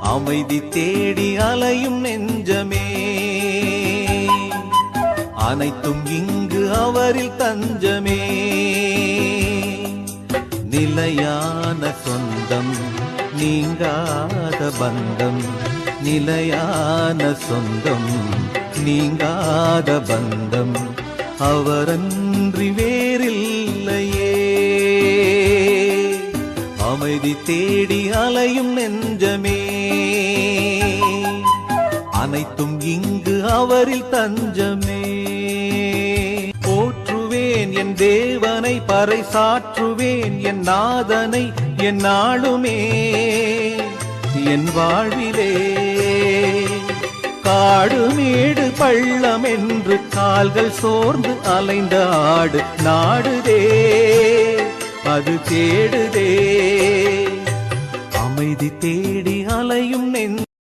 அமைதி தேடி அலையும் நெஞ்சமே, அனைத்தும் இங்கு அவரில் தஞ்சமே. நிலையான சொந்தம் நீங்காத பந்தம், நிலையான சொந்தம் நீங்காத பந்தம், அவரன்றி வேறில்லையே. அமைதி தேடி அலையும் நெஞ்சமே, அனைத்தும் இங்கு அவரில் தஞ்சமே. போற்றுவேன் என் தேவனை, பறைசாற்றுவேன் என் நாதனை என் நாளுமே. என் வாழ்விலே காடு மேடு பள்ளம் என்று கால்கள் சோர்ந்து அலைந்த ஆடு நாடுதே, அது தேடுதே. அமைதி தேடி அலையும் நெஞ்சமே.